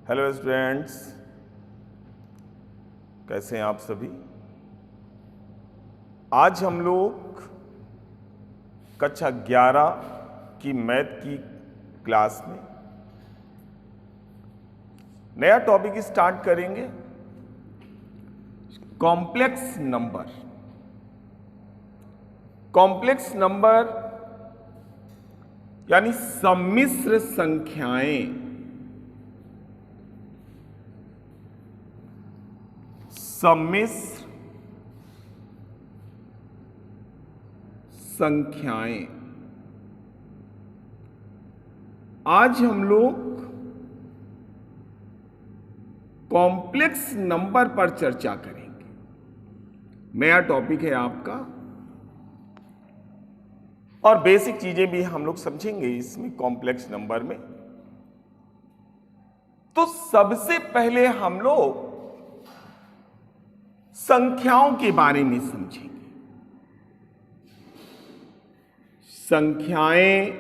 Hello students, कैसे हैं आप सभी। आज हम लोग कक्षा 11 की मैथ की क्लास में नया टॉपिक स्टार्ट करेंगे, कॉम्प्लेक्स नंबर। कॉम्प्लेक्स नंबर यानी सम्मिश्र संख्याएं। सम्मिश्र संख्याएं। आज हम लोग कॉम्प्लेक्स नंबर पर चर्चा करेंगे। नया टॉपिक है आपका और बेसिक चीजें भी हम लोग समझेंगे इसमें कॉम्प्लेक्स नंबर में। तो सबसे पहले हम लोग संख्याओं के बारे में समझेंगे। संख्याएं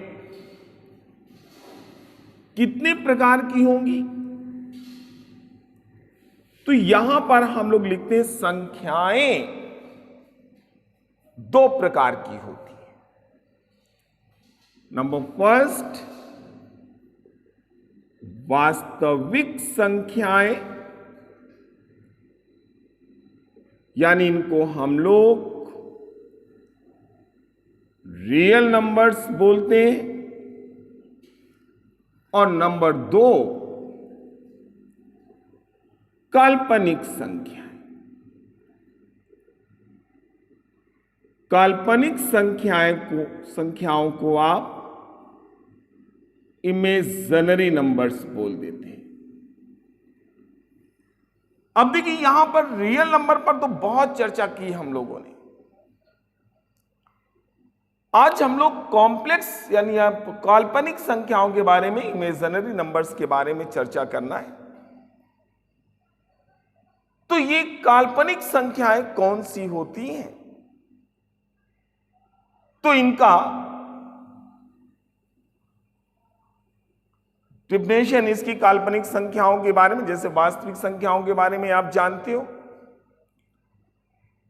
कितने प्रकार की होंगी, तो यहां पर हम लोग लिखते हैं संख्याएं दो प्रकार की होती है। नंबर फर्स्ट, वास्तविक संख्याएं, यानी इनको हम लोग रियल नंबर्स बोलते हैं। और नंबर दो, काल्पनिक संख्याएं। काल्पनिक संख्याओं को आप इमेजिनरी नंबर्स बोल देते हैं। अब देखिए, यहां पर रियल नंबर पर तो बहुत चर्चा की हम लोगों ने। आज हम लोग कॉम्प्लेक्स यानी काल्पनिक संख्याओं के बारे में, इमेजिनरी नंबर्स के बारे में चर्चा करना है। तो ये काल्पनिक संख्याएं कौन सी होती हैं, तो इनका डिफिनेशन, इसकी काल्पनिक संख्याओं के बारे में, जैसे वास्तविक संख्याओं के बारे में आप जानते हो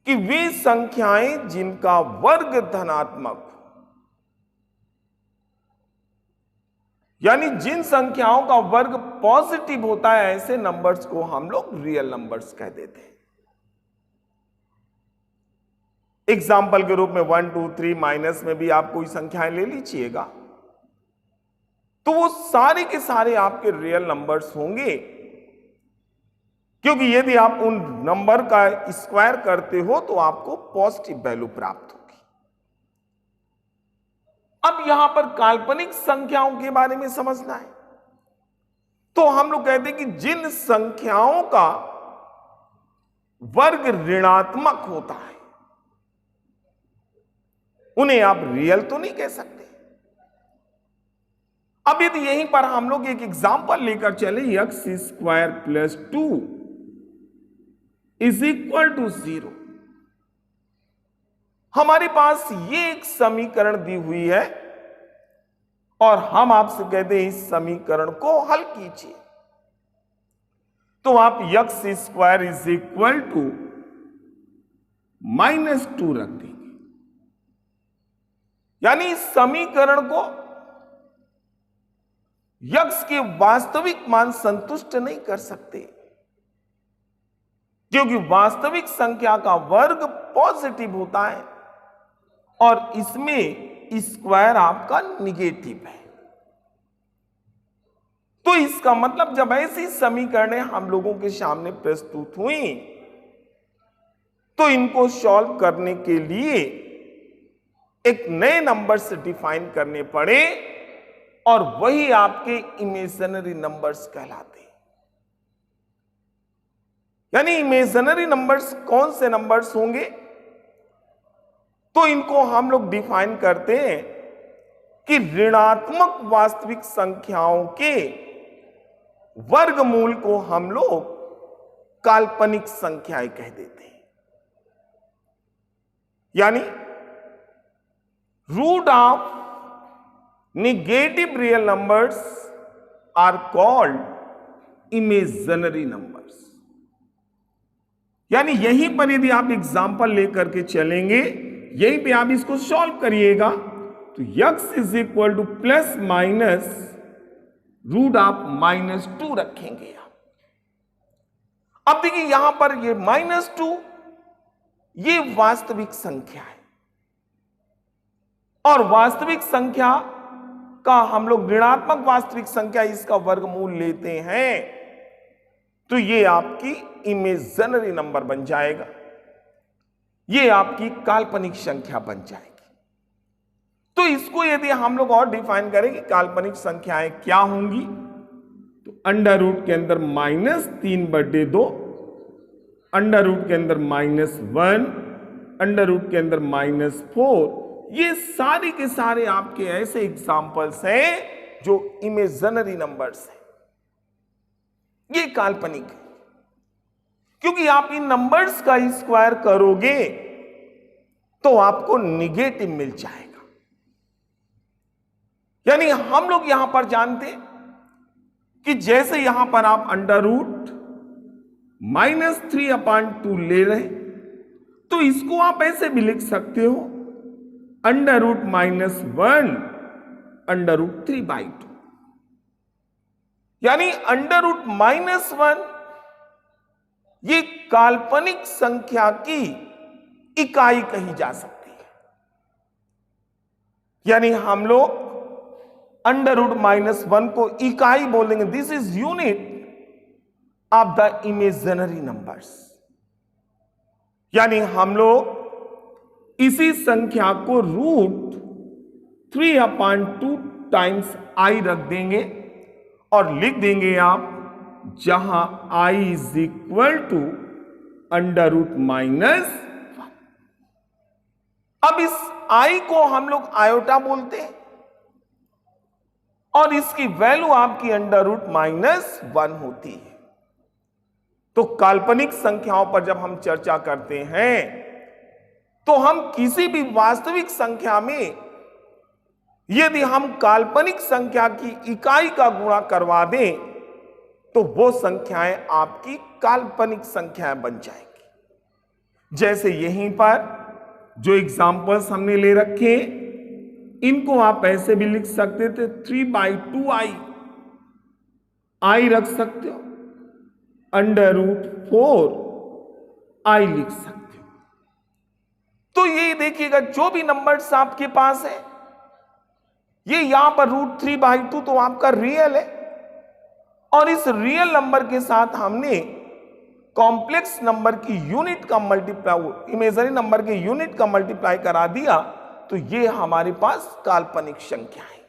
कि वे संख्याएं जिनका वर्ग धनात्मक, यानी जिन संख्याओं का वर्ग पॉजिटिव होता है, ऐसे नंबर्स को हम लोग रियल नंबर्स कह देते हैं। एग्जाम्पल के रूप में 1 2 3 माइनस में भी आप कोई संख्याएं ले लीजिएगा, तो वो सारे के सारे आपके रियल नंबर्स होंगे, क्योंकि यदि आप उन नंबर का स्क्वायर करते हो तो आपको पॉजिटिव वैल्यू प्राप्त होगी। अब यहां पर काल्पनिक संख्याओं के बारे में समझना है, तो हम लोग कहते हैं कि जिन संख्याओं का वर्ग ऋणात्मक होता है उन्हें आप रियल तो नहीं कह सकते। अब यदि यहीं पर हम लोग एक एग्जाम्पल लेकर चले, x square plus 2 is equal to 0, हमारे पास ये एक समीकरण दी हुई है और हम आपसे कहते हैं इस समीकरण को हल कीजिए। तो आप x square is equal to -2 रख देंगे, यानी इस समीकरण को x के वास्तविक मान संतुष्ट नहीं कर सकते, क्योंकि वास्तविक संख्या का वर्ग पॉजिटिव होता है और इसमें स्क्वायर आपका निगेटिव है। तो इसका मतलब जब ऐसी समीकरणें हम लोगों के सामने प्रस्तुत हुई, तो इनको सॉल्व करने के लिए एक नए नंबर से डिफाइन करने पड़े और वही आपके इमेजिनरी नंबर्स कहलाते हैं। यानी इमेजिनरी नंबर्स कौन से नंबर्स होंगे, तो इनको हम लोग डिफाइन करते हैं कि ऋणात्मक वास्तविक संख्याओं के वर्गमूल को हम लोग काल्पनिक संख्याएं कह देते हैं। यानी root of negative real numbers are called imaginary numbers. यानी यहीं पर यदि आप एग्जाम्पल लेकर के चलेंगे, यहीं पे आप इसको सॉल्व करिएगा, तो x is equal to plus minus root आप -2 रखेंगे आप। अब देखिए यहां पर ये -2 ये वास्तविक संख्या है, और वास्तविक संख्या का हम लोग ऋणात्मक वास्तविक संख्या इसका वर्गमूल लेते हैं, तो ये आपकी इमेजिनरी नंबर बन जाएगा, ये आपकी काल्पनिक संख्या बन जाएगी। तो इसको यदि हम लोग और डिफाइन करें कि काल्पनिक संख्याएं क्या होंगी, तो अंडर रूट के अंदर -3/2, अंडर रूट के अंदर -1, अंडर रूट के अंदर -4, ये सारे के सारे आपके ऐसे एग्जाम्पल्स हैं जो इमेजिनरी नंबर्स हैं, ये काल्पनिक है। क्योंकि आप इन नंबर्स का स्क्वायर करोगे तो आपको निगेटिव मिल जाएगा। यानी हम लोग यहां पर जानते हैं कि जैसे यहां पर आप अंडर रूट -3/2 ले रहे, तो इसको आप ऐसे भी लिख सकते हो अंडर रूट -1 अंडर रूट 3/2। यानी अंडर रूट -1 ये काल्पनिक संख्या की इकाई कही जा सकती है। यानी हम लोग अंडर रूट -1 को इकाई बोलेंगे, this is unit of the imaginary numbers. यानी हम लोग इसी संख्या को रूट 3/2 टाइम्स आई रख देंगे और लिख देंगे आप, जहां i is equal to under root -1। अब इस i को हम लोग आयोटा बोलते हैं, और इसकी वैल्यू आपकी अंडर रूट -1 होती है। तो काल्पनिक संख्याओं पर जब हम चर्चा करते हैं, तो हम किसी भी वास्तविक संख्या में यदि हम काल्पनिक संख्या की इकाई का गुणा करवा दें, तो वो संख्याएं आपकी काल्पनिक संख्याएं बन जाएंगी। जैसे यहीं पर जो एग्जाम्पल्स हमने ले रखे, इनको आप ऐसे भी लिख सकते थे 3/2i, i रख सकते हो, अंडर रूट 4i लिख सकते हो। तो ये देखिएगा जो भी नंबर्स आपके पास है, ये यहां पर रूट 3/2 तो आपका रियल है, और इस रियल नंबर के साथ हमने कॉम्प्लेक्स नंबर की यूनिट का मल्टीप्लाई, इमेजिनरी नंबर के यूनिट का मल्टीप्लाई करा दिया, तो ये हमारे पास काल्पनिक संख्या है।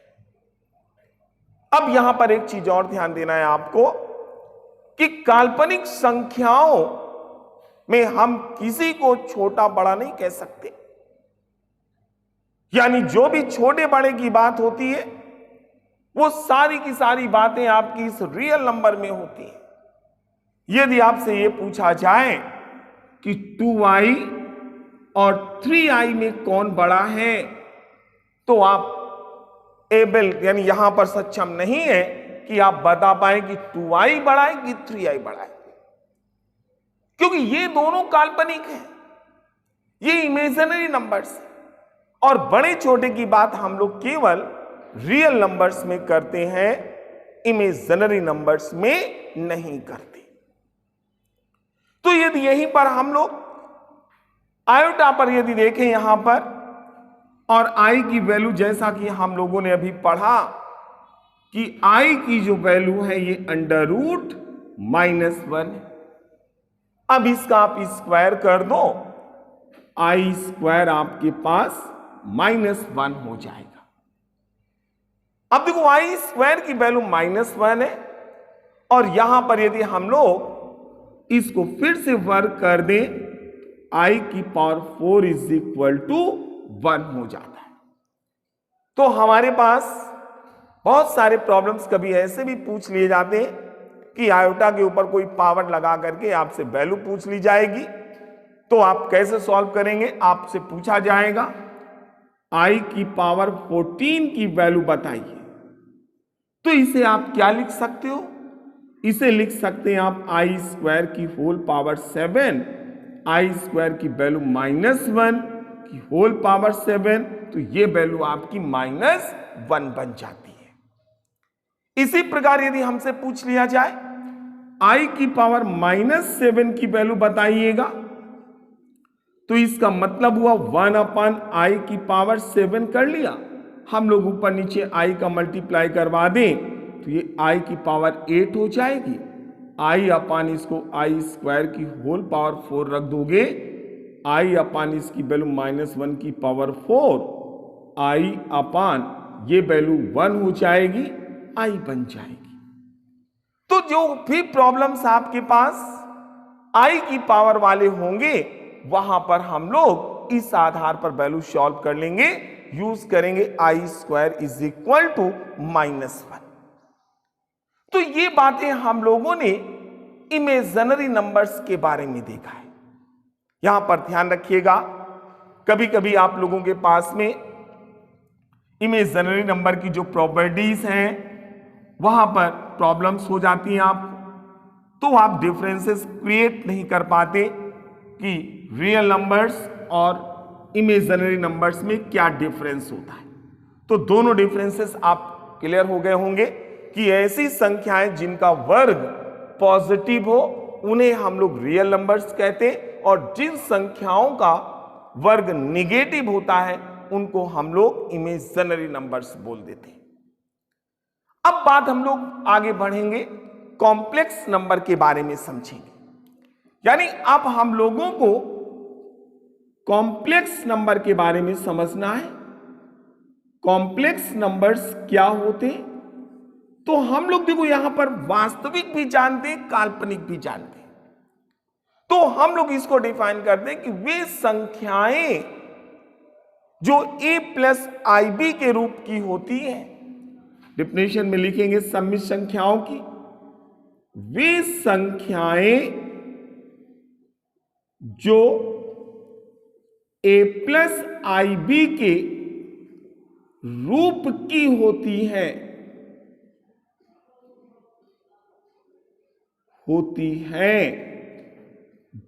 अब यहां पर एक चीज और ध्यान देना है आपको कि काल्पनिक संख्याओं में हम किसी को छोटा बड़ा नहीं कह सकते। यानी जो भी छोटे बड़े की बात होती है, वो सारी की सारी बातें आपकी इस रियल नंबर में होती है। यदि आपसे ये पूछा जाए कि 2i और 3i में कौन बड़ा है, तो आप एबल यानी यहां पर सक्षम नहीं है कि आप बता पाए कि 2i बड़ा है कि 3i बड़ा है, क्योंकि ये दोनों काल्पनिक हैं, ये इमेजिनरी नंबर्स हैं। और बड़े छोटे की बात हम लोग केवल रियल नंबर्स में करते हैं, इमेजिनरी नंबर्स में नहीं करते। तो यदि यहीं पर हम लोग आयोटा पर यदि देखें यहां पर, और i की वैल्यू जैसा कि हम लोगों ने अभी पढ़ा कि i की जो वैल्यू है ये अंडर रूट -1 है। अब इसका आप स्क्वायर कर दो, i स्क्वायर आपके पास -1 हो जाएगा। अब देखो i स्क्वायर की वैल्यू -1 है, और यहां पर यदि हम लोग इसको फिर से वर्क कर दें, i की पावर 4 इज इक्वल टू 1 हो जाता है। तो हमारे पास बहुत सारे प्रॉब्लम्स कभी ऐसे भी पूछ लिए जाते हैं कि आयोटा के ऊपर कोई पावर लगा करके आपसे वैल्यू पूछ ली जाएगी, तो आप कैसे सॉल्व करेंगे? आपसे पूछा जाएगा i की पावर 14 की वैल्यू बताइए, तो इसे आप क्या लिख सकते हो इसे लिख सकते हैं आप आई स्क्वायर की होल पावर 7, आई स्क्वायर की वैल्यू -1 की होल पावर 7, तो ये वैल्यू आपकी -1 बन जाती है। इसी प्रकार यदि हमसे पूछ लिया जाए आई की पावर -7 की वैल्यू बताइएगा, तो इसका मतलब हुआ 1/i की पावर 7 कर लिया। हम लोग ऊपर नीचे i का मल्टीप्लाई करवा दें तो ये i की पावर 8 हो जाएगी। i अपान इसको आई स्क्वायर की होल पावर 4 रख दोगे, i अपान इसकी वैल्यू -1 की पावर 4, i अपान ये वैल्यू 1 हो जाएगी, i बन जाएगी। तो जो भी प्रॉब्लम्स आपके पास i की पावर वाले होंगे वहां पर हम लोग इस आधार पर वैल्यू सॉल्व कर लेंगे, यूज करेंगे आई स्क्वायर इज इक्वल टू -1। तो ये बातें हम लोगों ने इमेजिनरी नंबर्स के बारे में देखा है। यहां पर ध्यान रखिएगा, कभी कभी आप लोगों के पास में इमेजिनरी नंबर की जो प्रॉपर्टीज हैं वहां पर प्रॉब्लम्स हो जाती हैं आप, तो आप डिफरेंसेस क्रिएट नहीं कर पाते कि रियल नंबर्स और इमेजिनरी नंबर्स में क्या डिफरेंस होता है। तो दोनों डिफरेंसेस आप क्लियर हो गए होंगे कि ऐसी संख्याएं जिनका वर्ग पॉजिटिव हो उन्हें हम लोग रियल नंबर्स कहते हैं, और जिन संख्याओं का वर्ग निगेटिव होता है उनको हम लोग इमेजिनरी नंबर्स बोल देते हैं। अब बात हम लोग आगे बढ़ेंगे, कॉम्प्लेक्स नंबर के बारे में समझेंगे। यानी अब हम लोगों को कॉम्प्लेक्स नंबर के बारे में समझना है। कॉम्प्लेक्स नंबर्स क्या होते हैं, तो हम लोग देखो यहां पर वास्तविक भी जानते हैं, काल्पनिक भी जानते हैं। तो हम लोग इसको डिफाइन करते हैं कि वे संख्याएं जो a प्लस IB के रूप की होती हैं, डिफिनेशन में लिखेंगे सम्मिश्र संख्याओं की, वे संख्याएं जो a प्लस IB के रूप की होती हैं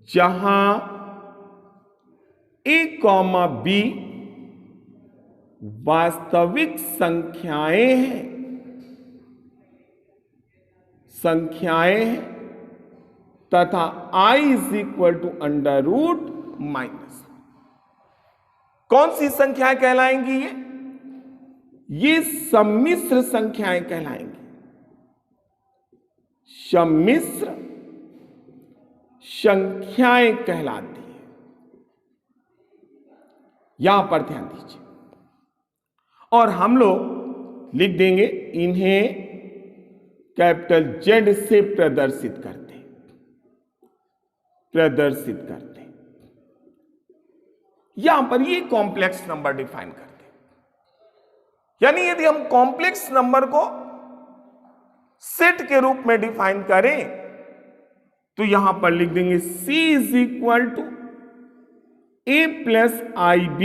जहां a, b वास्तविक संख्याएं हैं तथा i इज इक्वल टू √-। कौन सी संख्याएं कहलाएंगी? ये सम्मिश्र संख्याएं कहलाएंगी। सम्मिश्र संख्याएं कहलाती है। यहां पर ध्यान दीजिए, और हम लोग लिख देंगे इन्हें कैपिटल Z से प्रदर्शित करते हैं। यहां पर ये कॉम्प्लेक्स नंबर डिफाइन करते हैं। यानी यदि हम कॉम्प्लेक्स नंबर को सेट के रूप में डिफाइन करें तो यहां पर लिख देंगे C is equal to a plus IB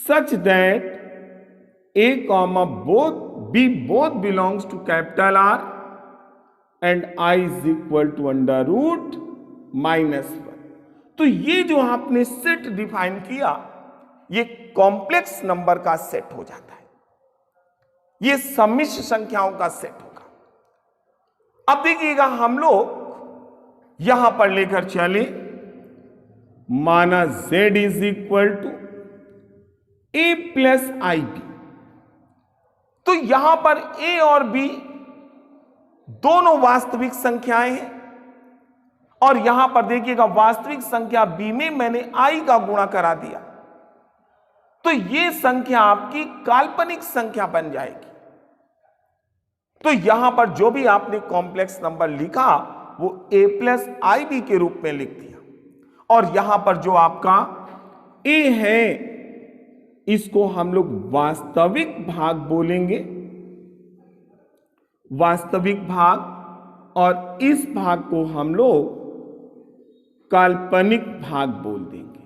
such that a, B both belongs to capital R and I is equal to √-1। तो ये जो आपने सेट डिफाइन किया ये कॉम्प्लेक्स नंबर का सेट हो जाता है, ये सम्मिश्र संख्याओं का सेट होगा। अब देखिएगा हम लोग यहां पर लेकर चले, माना Z is equal to a plus IB, तो यहां पर a और b दोनों वास्तविक संख्याएं हैं, और यहां पर देखिएगा वास्तविक संख्या b में मैंने i का गुणा करा दिया, तो ये संख्या आपकी काल्पनिक संख्या बन जाएगी। तो यहां पर जो भी आपने कॉम्प्लेक्स नंबर लिखा वो a प्लस IB के रूप में लिख दिया, और यहां पर जो आपका a है इसको हम लोग वास्तविक भाग बोलेंगे, वास्तविक भाग, और इस भाग को हम लोग काल्पनिक भाग बोल देंगे,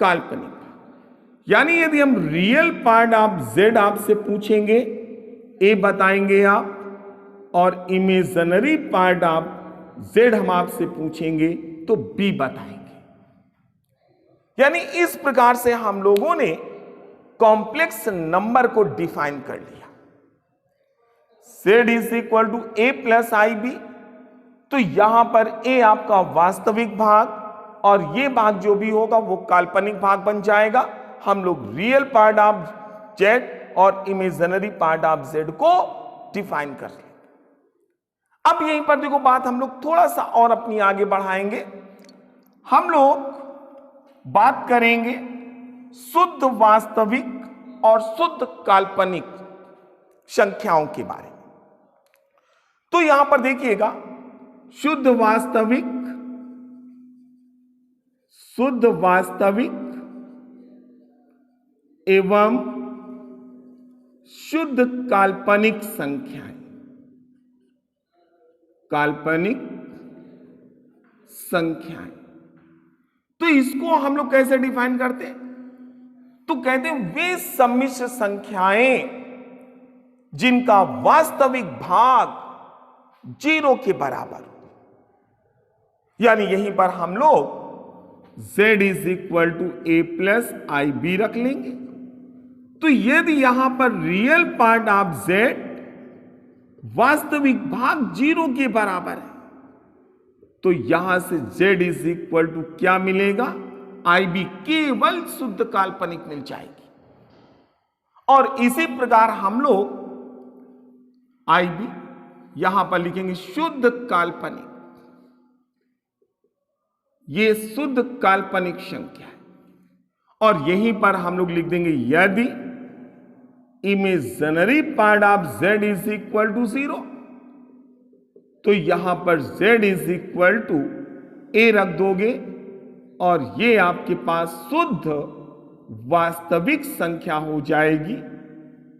काल्पनिक भाग। यानी यदि हम रियल पार्ट आप Z आपसे पूछेंगे, A बताएंगे आप, और इमेजिनरी पार्ट ऑफ जेड हम आपसे पूछेंगे तो बी बताएंगे। यानी इस प्रकार से हम लोगों ने कॉम्प्लेक्स नंबर को डिफाइन कर लिया। Z is equal to A plus I B, तो यहां पर ए आपका वास्तविक भाग और ये भाग जो भी होगा वो काल्पनिक भाग बन जाएगा। हम लोग रियल पार्ट ऑफ जेड और इमेजिनरी पार्ट ऑफ जेड को डिफाइन कर लेंगे। अब यहीं पर देखो बात हम लोग थोड़ा सा और अपनी आगे बढ़ाएंगे। हम लोग बात करेंगे शुद्ध वास्तविक और शुद्ध काल्पनिक संख्याओं के बारे में। तो यहां पर देखिएगा शुद्ध वास्तविक एवं शुद्ध काल्पनिक संख्याएं, काल्पनिक संख्याएं। तो इसको हम लोग कैसे डिफाइन करते हैं? तो कहते हैं वे सम्मिश्र संख्याएं जिनका वास्तविक भाग 0 के बराबर हो। यानी यहीं पर हम लोग z is equal to A plus I B रख लेंगे। तो यदि यहां पर रियल पार्ट ऑफ z वास्तविक भाग 0 के बराबर है तो यहां से z इज इक्वल टू क्या मिलेगा? आई बी, केवल शुद्ध काल्पनिक मिल जाएगी। और इसी प्रकार हम लोग आई बी यहां पर लिखेंगे शुद्ध काल्पनिक, ये शुद्ध काल्पनिक संख्या है। और यहीं पर हम लोग लिख देंगे यदि imaginary part of z is equal to 0, तो यहां पर z is equal to a रख दोगे और ये आपके पास शुद्ध वास्तविक संख्या हो जाएगी।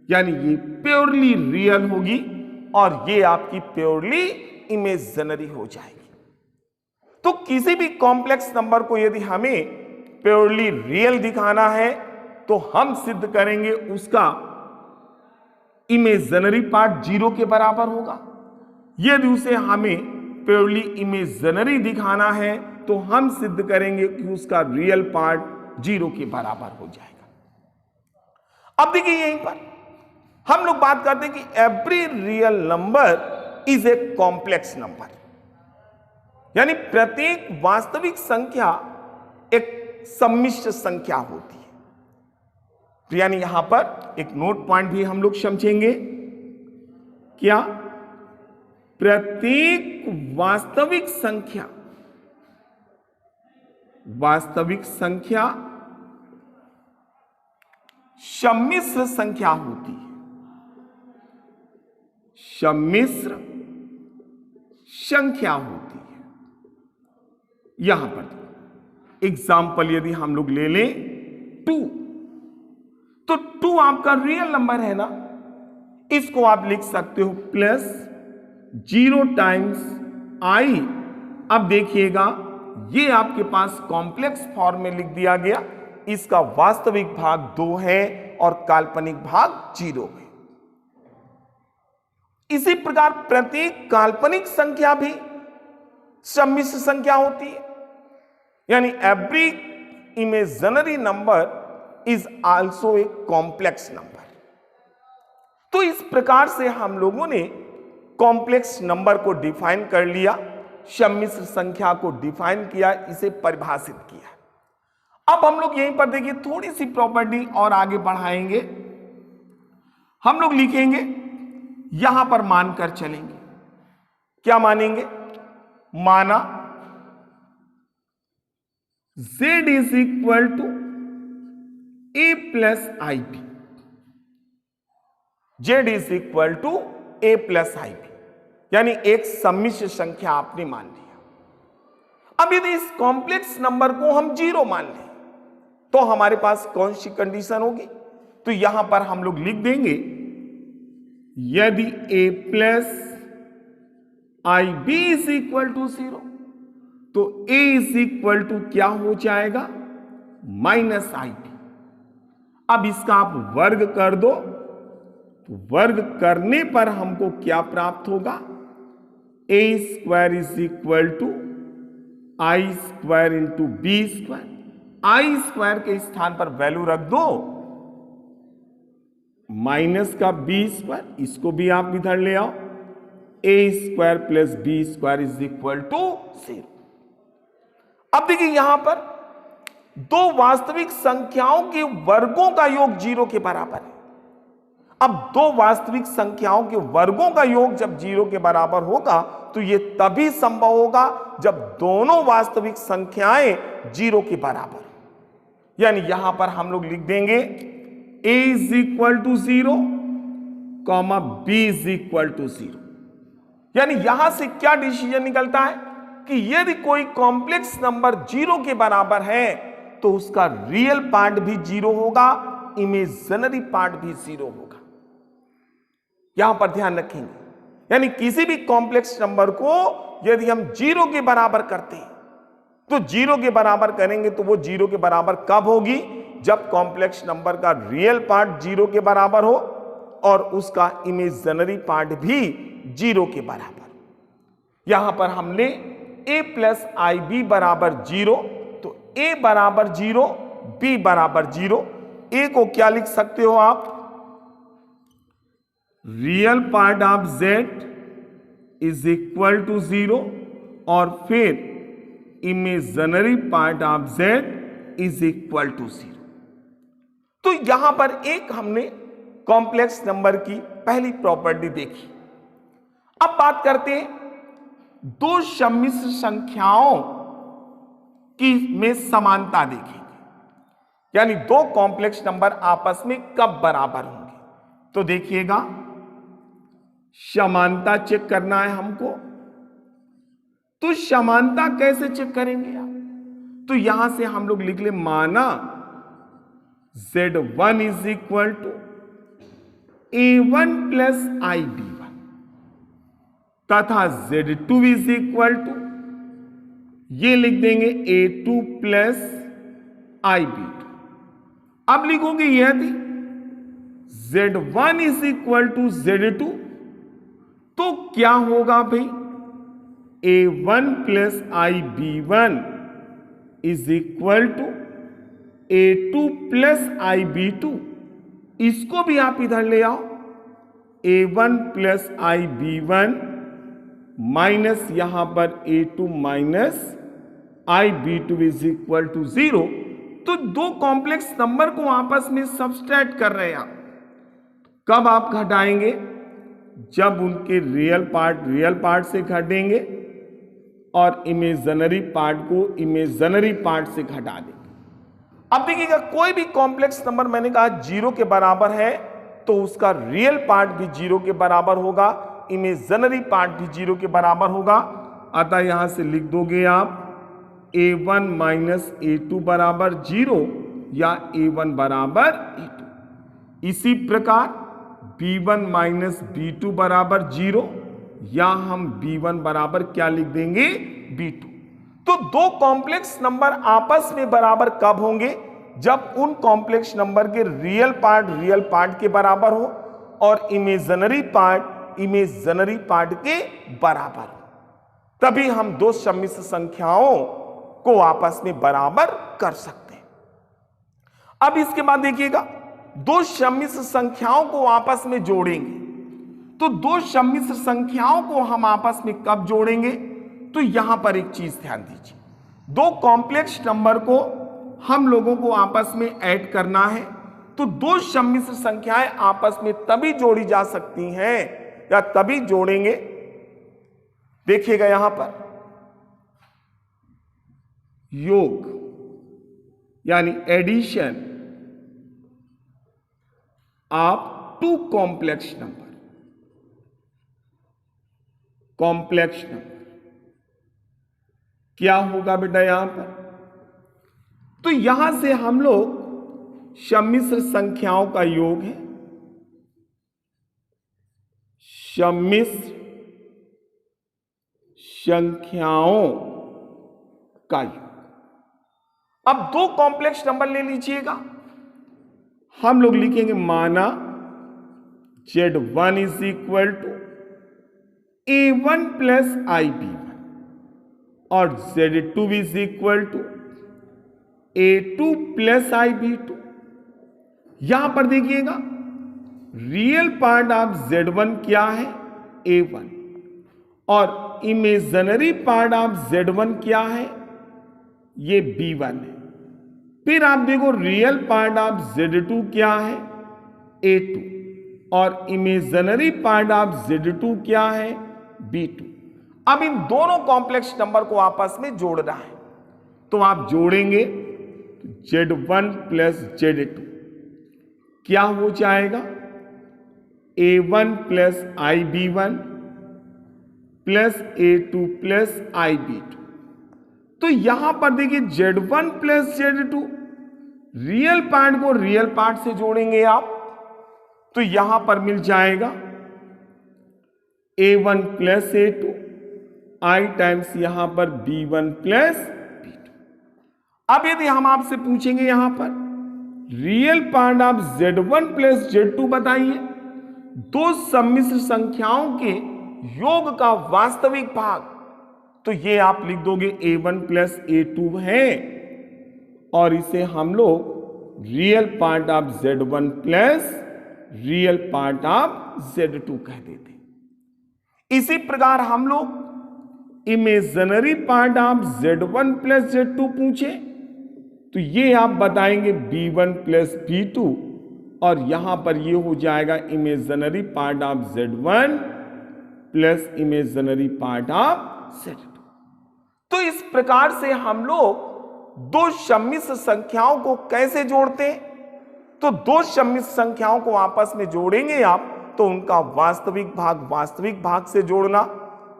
यानी ये प्योरली रियल होगी और ये आपकी प्योरली इमेजिनरी हो जाएगी। तो किसी भी कॉम्प्लेक्स नंबर को यदि हमें प्योरली रियल दिखाना है तो हम सिद्ध करेंगे उसका इमेजिनरी पार्ट 0 के बराबर होगा। यदि उसे हमें प्योरली इमेजिनरी दिखाना है तो हम सिद्ध करेंगे कि उसका रियल पार्ट 0 के बराबर हो जाएगा। अब देखिए यहीं पर हम लोग बात करते हैं कि every real number is a complex number, यानी प्रत्येक वास्तविक संख्या एक सम्मिश्र संख्या होती है। तो यानी यहां पर एक नोट पॉइंट भी हम लोग समझेंगे, क्या प्रत्येक वास्तविक संख्या सम्मिश्र संख्या होती है। सम्मिश्र संख्या होती है। यहां पर एग्जाम्पल यदि हम लोग ले लें 2, तो 2 आपका रियल नंबर है ना, इसको आप लिख सकते हो प्लस 0 टाइम्स आई। अब देखिएगा ये आपके पास कॉम्प्लेक्स फॉर्म में लिख दिया गया। इसका वास्तविक भाग 2 है और काल्पनिक भाग 0 है। इसी प्रकार प्रत्येक काल्पनिक संख्या भी सम्मिश्र संख्या होती है, यानी every imaginary number is also a complex number. तो इस प्रकार से हम लोगों ने कॉम्प्लेक्स नंबर को डिफाइन कर लिया, सम्मिश्र संख्या को डिफाइन किया, इसे परिभाषित किया। अब हम लोग यहीं पर देखिए थोड़ी सी प्रॉपर्टी और आगे बढ़ाएंगे। हम लोग लिखेंगे, यहां पर मानकर चलेंगे। क्या मानेंगे? माना z is equal to a plus I B, z is equal to a plus I B, यानी एक सम्मिश्र संख्या आपने मान लिया। अब यदि इस कॉम्प्लेक्स नंबर को हम 0 मान लें तो हमारे पास कौन सी कंडीशन होगी? तो यहां पर हम लोग लिख देंगे यदि a plus I B is equal to 0, तो a इज इक्वल टू क्या हो जाएगा? Minus I B. अब इसका आप वर्ग कर दो तो वर्ग करने पर हमको क्या प्राप्त होगा? A square is equal to I square into B square. I square के स्थान पर वैल्यू रख दो माइनस का बी स्क्वायर, इसको भी आप इधर ले आओ। A square plus B square is equal to 0। अब देखिए यहां पर दो वास्तविक संख्याओं के वर्गों का योग 0 के बराबर है। अब दो वास्तविक संख्याओं के वर्गों का योग जब 0 के बराबर होगा तो यह तभी संभव होगा जब दोनों वास्तविक संख्याएं 0 के बराबर, यानी यहां पर हम लोग लिख देंगे a is equal to 0 comma b is equal to 0। यानी यहां से क्या डिसीजन निकलता है कि यदि कोई कॉम्प्लेक्स नंबर 0 के बराबर है तो उसका रियल पार्ट भी 0 होगा, इमेजिनरी पार्ट भी 0 होगा। यहां पर ध्यान रखेंगे, यानी किसी भी कॉम्प्लेक्स नंबर को यदि हम 0 के बराबर करते हैं तो 0 के बराबर करेंगे तो वो 0 के बराबर कब होगी? जब कॉम्प्लेक्स नंबर का रियल पार्ट 0 के बराबर हो और उसका इमेजिनरी पार्ट भी 0 के बराबर। यहां पर हमने a प्लस आई बी बराबर 0, तो a बराबर 0, b बराबर 0। a को क्या लिख सकते हो आप? Real part of z is equal to 0 और फिर imaginary part of z is equal to 0। तो यहां पर एक हमने कॉम्प्लेक्स नंबर की पहली प्रॉपर्टी देखी। अब बात करते हैं दो सम्मिश्र संख्याओं की में समानता देखेंगे, यानी दो कॉम्प्लेक्स नंबर आपस में कब बराबर होंगे। तो देखिएगा, समानता चेक करना है हमको। तो समानता कैसे चेक करेंगे आप? तो यहां से हम लोग लिख ले, माना Z1 is equal to A1 plus IB1 तथा Z2 इज इक्वल टू, ये लिख देंगे A2 प्लस IB2। अब लिखोगे यदि Z1 is equal to Z2 तो क्या होगा भाई? A1 plus IB1 is equal to A2 plus IB2। इसको भी आप इधर ले आओ, A1 प्लस IB1 माइनस यहां पर A2 minus IB2 is equal to 0। तो दो कॉम्प्लेक्स नंबर को आपस में सबट्रैक्ट कर रहे हैं आप। कब आप घटाएंगे? जब उनके रियल पार्ट से घटेंगे और इमेजिनरी पार्ट को इमेजिनरी पार्ट से घटा देंगे। अब देखिएगा, कोई भी कॉम्प्लेक्स नंबर मैंने कहा 0 के बराबर है तो उसका रियल पार्ट भी 0 के बराबर होगा, इमेजिनरी पार्ट भी 0 के बराबर होगा। अतः यहां से लिख दोगे आप A1 माइनस A2 बराबर 0 या A1 बराबर A2। इसी प्रकार B1 माइनस B2 बराबर 0 या हम B1 बराबर क्या लिख देंगे? B2। तो दो कॉम्प्लेक्स नंबर आपस में बराबर कब होंगे? जब उन कॉम्प्लेक्स नंबर के रियल पार्ट के बराबर हो और इमेजिनरी पार्ट के बराबर हो, तभी हम दो सम्मिश्र संख्याओं को आपस में बराबर कर सकते हैं। अब इसके बाद देखिएगा, दो सम्मिश्र संख्याओं को आपस में जोड़ेंगे। तो दो सम्मिश्र संख्याओं को हम आपस में कब जोड़ेंगे? तो यहां पर एक चीज ध्यान दीजिए, दो कॉम्प्लेक्स नंबर को हम लोगों को आपस में ऐड करना है। तो दो सम्मिश्र संख्याएं आपस में तभी जोड़ी जा सकती हैं या तभी जोड़ेंगे। देखिएगा यहां पर योग यानी addition of two complex number क्या होगा बेटा यहां पर? तो यहां से हम लोग सम्मिश्र संख्याओं का योग है, सम्मिश्र संख्याओं का योग। अब दो कॉम्प्लेक्स नंबर ले लीजिएगा, हम लोग लिखेंगे माना Z1 is equal to A1 plus IB1 और Z2 is equal to A2 plus IB2। यहां पर देखिएगा रियल पार्ट ऑफ Z1 क्या है, A1, और इमेजिनरी पार्ट ऑफ Z1 क्या है, ये B1 है। फिर आप देखो रियल पार्ट ऑफ Z2 क्या है, A2, और इमेजिनरी पार्ट ऑफ Z2 क्या है, B2। अब इन दोनों कॉम्प्लेक्स नंबर को आपस में जोड़ना है, तो आप जोड़ेंगे Z1 प्लस Z2 क्या हो जाएगा, A1 plus IB1 plus A2 plus IB2। तो यहां पर देखिए Z1 plus Z2, real part को रियल पार्ट से जोड़ेंगे आप, तो यहां पर मिल जाएगा A1 plus A2 I times यहां पर B1 प्लस B2। अब यदि हम आपसे पूछेंगे यहां पर real part of Z1 plus Z2 बताइए, दो सम्मिश्र संख्याओं के योग का वास्तविक भाग, तो ये आप लिख दोगे A1 प्लस A2 है, और इसे हम लोग real part of Z1 plus real part of Z2 कह देते। इसी प्रकार हम लोग imaginary part of Z1 plus Z2 पूछे, तो ये आप बताएंगे B1 प्लस B2, और यहां पर ये हो जाएगा imaginary part of Z1 plus imaginary part of Z2। तो इस प्रकार से हम लोग दो सम्मिश्र संख्याओं को कैसे जोड़ते हैं, तो दो सम्मिश्र संख्याओं को आपस में जोड़ेंगे आप, तो उनका वास्तविक भाग से जोड़ना,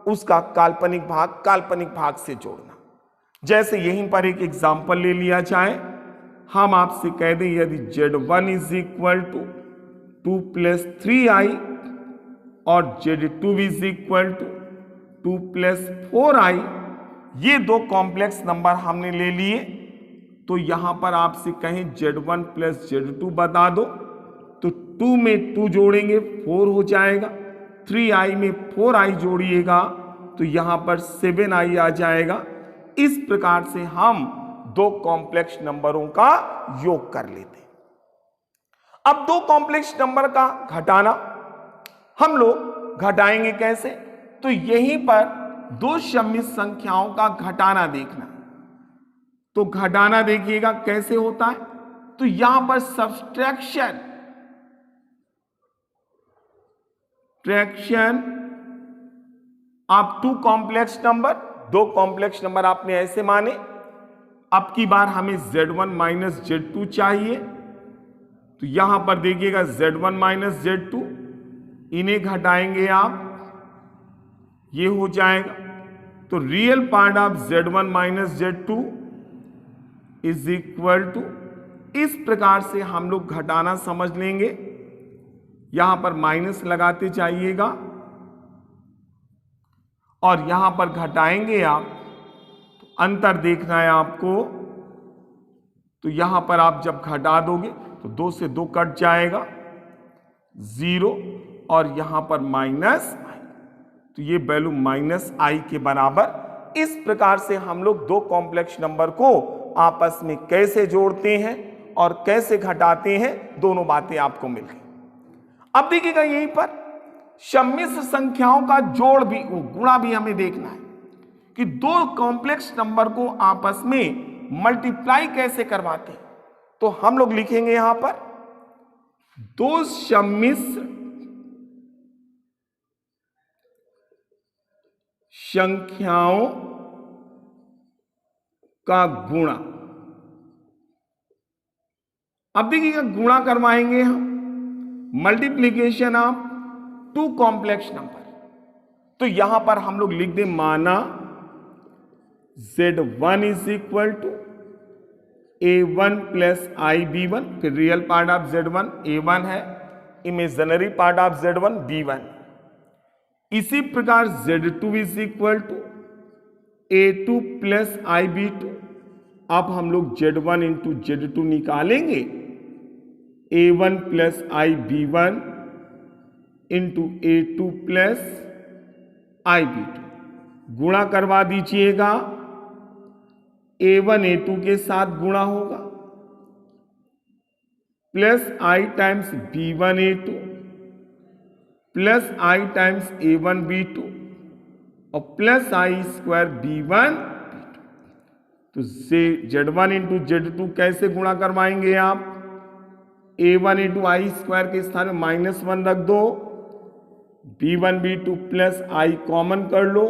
उसका काल्पनिक भाग से जोड़ना। जैसे यहीं पर एक एग्जाम्पल ले लिया जाए, हम आपसे कह दें यदि Z1 is equal to 2 plus 3I और Z2 is equal to 2 plus 4I, ये दो कॉम्प्लेक्स नंबर हमने ले लिए, तो यहां पर आपसे कहें Z1 प्लस Z2 बता दो, तो 2 में 2 जोड़ेंगे 4 हो जाएगा, 3I में 4I जोड़िएगा तो यहां पर 7I आ जाएगा। इस प्रकार से हम दो कॉम्प्लेक्स नंबरों का योग कर लेते हैं। अब दो कॉम्प्लेक्स नंबर का घटाना हम लोग घटाएंगे कैसे, तो यहीं पर दो सम्मिश्र संख्याओं का घटाना देखना। तो घटाना देखिएगा कैसे होता है, तो यहां पर subtraction of two complex number, दो कॉम्प्लेक्स नंबर आपने ऐसे माने। अब की बार हमें Z1 माइनस Z2 चाहिए, तो यहां पर देखिएगा Z1 माइनस Z2, इन्हें घटाएंगे आप, ये हो जाएगा। तो real part of Z1 minus Z2 is equal to, इस प्रकार से हम लोग घटाना समझ लेंगे। यहां पर माइनस लगाते जाइएगा और यहां पर घटाएंगे आप, तो अंतर देखना है आपको। तो यहां पर आप जब घटा दोगे तो 2 से 2 कट जाएगा, 0, और यहां पर माइनस, तो ये वैल्यू माइनस I के बराबर। इस प्रकार से हम लोग दो कॉम्प्लेक्स नंबर को आपस में कैसे जोड़ते हैं और कैसे घटाते हैं, दोनों बातें आपको मिल गई। अब देखिएगा यहीं पर सम्मिश्र संख्याओं का जोड़ भी, गुणा भी हमें देखना है कि दो कॉम्प्लेक्स नंबर को आपस में मल्टीप्लाई कैसे करवाते हैं। तो हम लोग लिखेंगे यहां पर दो सम्मिश्र संख्याओं का गुणा। अब देखिएगा गुणा करवाएंगे हम, multiplication of two complex number. तो यहां पर हम लोग लिख दें, माना Z1 is equal to A1 plus IB1, फिर real part of Z1 A1 है, imaginary part of Z1 B1। इसी प्रकार Z2 is equal to A2 plus IB2। अब हम लोग Z1 इंटू Z2 निकालेंगे, A1 plus IB1 into A2 plus IB2, गुणा करवा दीजिएगा, A1 A2 के साथ गुणा होगा, plus I times B1 A2 plus I times A1 B2 और plus I square B1 B2। तो Z1 इंटू Z2 कैसे गुणा करवाएंगे आप? A1 इंटू I स्क्वायर के स्थान में -1 रख दो, B1 B2 plus I common कर लो,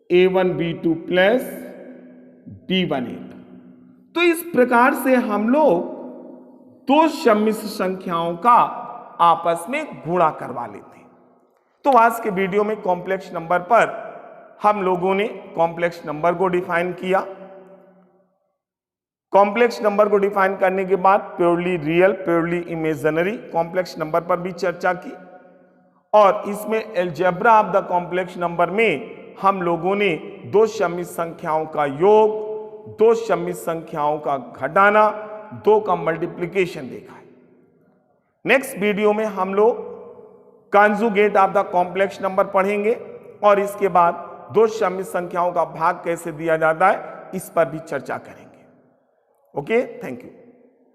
A1 B2 plus B1 A2। तो इस प्रकार से हम लोग दो सम्मिश्र संख्याओं का आपस में गुणा करवा लेते हैं। तो आज के वीडियो में कॉम्प्लेक्स नंबर पर हम लोगों ने कॉम्प्लेक्स नंबर को डिफाइन किया। कॉम्प्लेक्स नंबर को डिफाइन करने के बाद purely real, purely imaginary complex number पर भी चर्चा की, और इसमें algebra of the complex number में हम लोगों ने दो सम्मिश्र संख्याओं का योग, दो सम्मिश्र संख्याओं का घटाना, दो का मल्टीप्लिकेशन देखा है। नेक्स्ट वीडियो में हम लोग conjugate of the complex number पढ़ेंगे और इसके बाद दो सम्मिश्र संख्याओं का भाग कैसे दिया जाता है इस पर भी चर्चा करेंगे। Okay, thank you.